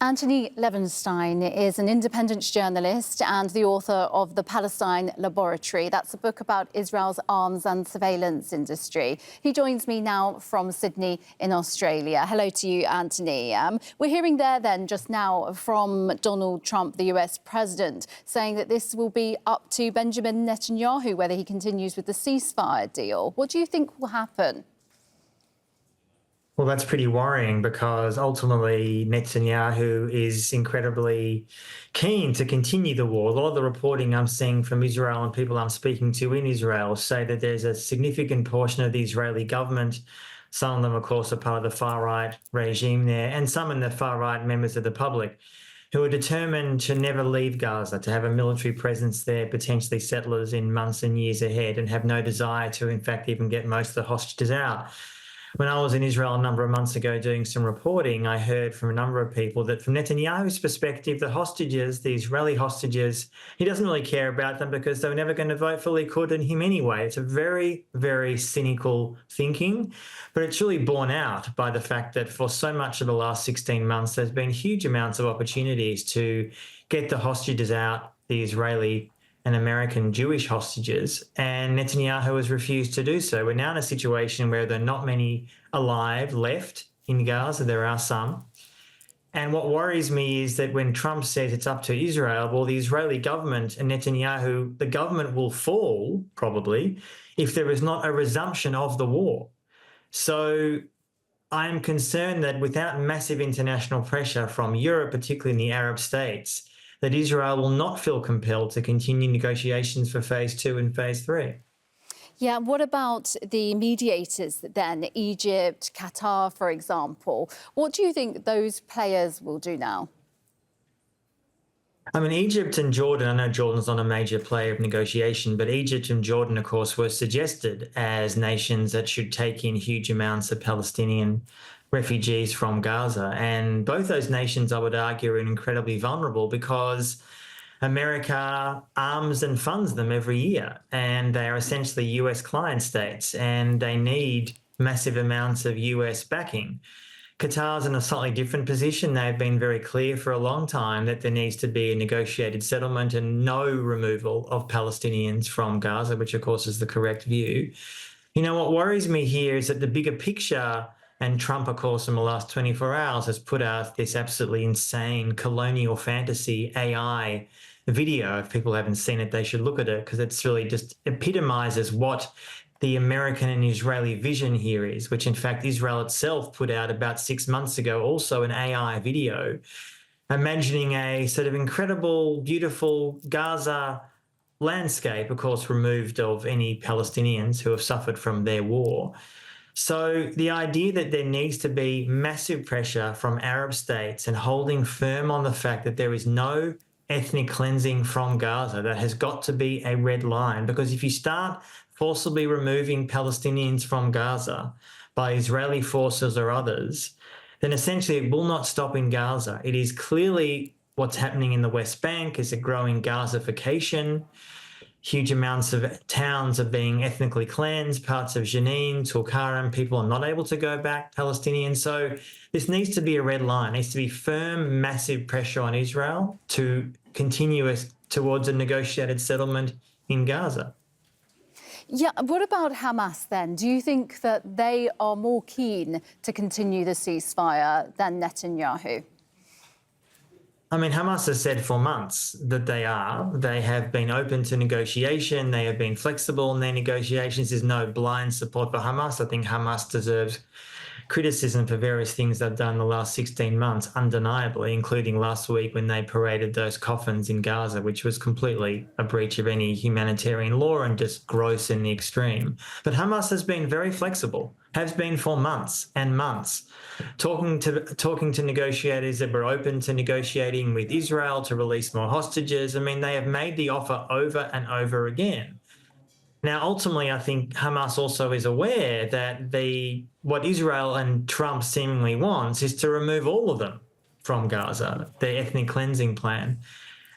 Antony Loewenstein is an independent journalist and the author of The Palestine Laboratory. That's a book about Israel's arms and surveillance industry. He joins me now from Sydney in Australia. Hello to you, Antony. We're hearing there then just now from Donald Trump, the US president, saying that this will be up to Benjamin Netanyahu whether he continues with the ceasefire deal. What do you think will happen? Well, that's pretty worrying because ultimately Netanyahu is incredibly keen to continue the war. A lot of the reporting I'm seeing from Israel and people I'm speaking to in Israel say that there's a significant portion of the Israeli government, some of them, of course, are part of the far-right regime there, and some in the far-right members of the public, who are determined to never leave Gaza, to have a military presence there, potentially settlers in months and years ahead, and have no desire to, in fact, even get most of the hostages out. When I was in Israel a number of months ago doing some reporting, I heard from a number of people that from Netanyahu's perspective, the hostages, the Israeli hostages, he doesn't really care about them because they were never going to vote for Likud and him anyway. It's a very, very cynical thinking, but it's really borne out by the fact that for so much of the last 16 months, there's been huge amounts of opportunities to get the hostages out, the Israeli and American Jewish hostages, and Netanyahu has refused to do so. We're now in a situation where there are not many alive left in Gaza. There are some. And what worries me is that when Trump says it's up to Israel, well, the Israeli government and Netanyahu, the government will fall, probably, if there is not a resumption of the war. So I am concerned that without massive international pressure from Europe, particularly in the Arab states, that Israel will not feel compelled to continue negotiations for phase 2 and phase 3. Yeah, what about the mediators then, Egypt, Qatar, for example? What do you think those players will do now? I mean, Egypt and Jordan, I know Jordan's not a major player of negotiation, but Egypt and Jordan, of course, were suggested as nations that should take in huge amounts of Palestinian refugees from Gaza. And both those nations, I would argue, are incredibly vulnerable because America arms and funds them every year. And they are essentially US client states, and they need massive amounts of US backing. Qatar's in a slightly different position. They've been very clear for a long time that there needs to be a negotiated settlement and no removal of Palestinians from Gaza, which of course is the correct view. You know, what worries me here is that the bigger picture, and Trump, of course, in the last 24 hours has put out this absolutely insane colonial fantasy AI video. If people haven't seen it, they should look at it because it's really just epitomizes what the American and Israeli vision here is, which in fact Israel itself put out about 6 months ago, also an AI video, imagining a sort of incredible, beautiful Gaza landscape, of course, removed of any Palestinians who have suffered from their war. So the idea that there needs to be massive pressure from Arab states and holding firm on the fact that there is no ethnic cleansing from Gaza, that has got to be a red line, because if you start forcibly removing Palestinians from Gaza by Israeli forces or others, then essentially it will not stop in Gaza. It is clearly what's happening in the West Bank is a growing Gazification. Huge amounts of towns are being ethnically cleansed, parts of Jenin, Tulkarem, people are not able to go back, Palestinians. So this needs to be a red line. It needs to be firm, massive pressure on Israel to continue us towards a negotiated settlement in Gaza. Yeah, what about Hamas then? Do you think that they are more keen to continue the ceasefire than Netanyahu? I mean, Hamas has said for months that they are. They have been open to negotiation. They have been flexible in their negotiations. There's no blind support for Hamas. I think Hamas deserves criticism for various things they've done in the last 16 months, undeniably, including last week when they paraded those coffins in Gaza, which was completely a breach of any humanitarian law and just gross in the extreme. But Hamas has been very flexible, has been for months and months, talking to negotiators that were open to negotiating with Israel to release more hostages. I mean, they have made the offer over and over again. Now, ultimately, I think Hamas also is aware that what Israel and Trump seemingly wants is to remove all of them from Gaza, their ethnic cleansing plan.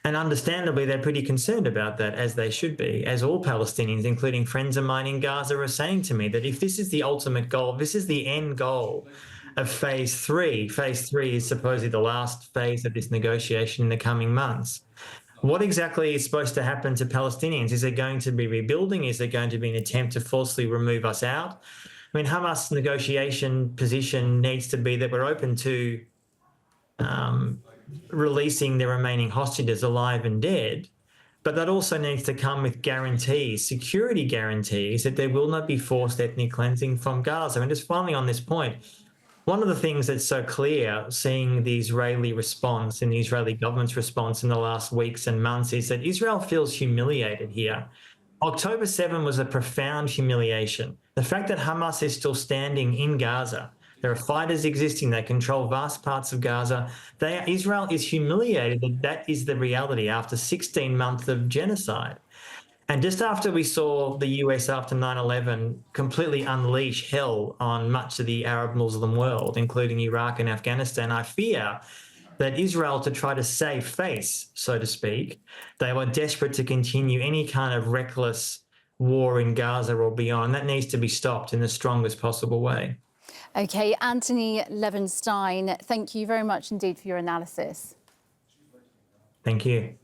And understandably, they're pretty concerned about that, as they should be, as all Palestinians, including friends of mine in Gaza, are saying to me that if this is the ultimate goal, this is the end goal of phase 3. Phase 3 is supposedly the last phase of this negotiation in the coming months. What exactly is supposed to happen to Palestinians? Is there going to be rebuilding? Is there going to be an attempt to forcibly remove us out? I mean, Hamas' negotiation position needs to be that we're open to releasing the remaining hostages alive and dead, but that also needs to come with guarantees, security guarantees, that there will not be forced ethnic cleansing from Gaza. And just finally on this point, one of the things that's so clear, seeing the Israeli response and the Israeli government's response in the last weeks and months, is that Israel feels humiliated here. October 7 was a profound humiliation. The fact that Hamas is still standing in Gaza, there are fighters existing that control vast parts of Gaza. Israel is humiliated that that is the reality after 16 months of genocide. And just after we saw the US after 9/11 completely unleash hell on much of the Arab Muslim world, including Iraq and Afghanistan, I fear that Israel, to try to save face, so to speak, they were desperate to continue any kind of reckless war in Gaza or beyond. That needs to be stopped in the strongest possible way. OK, Antony Loewenstein, thank you very much indeed for your analysis. Thank you.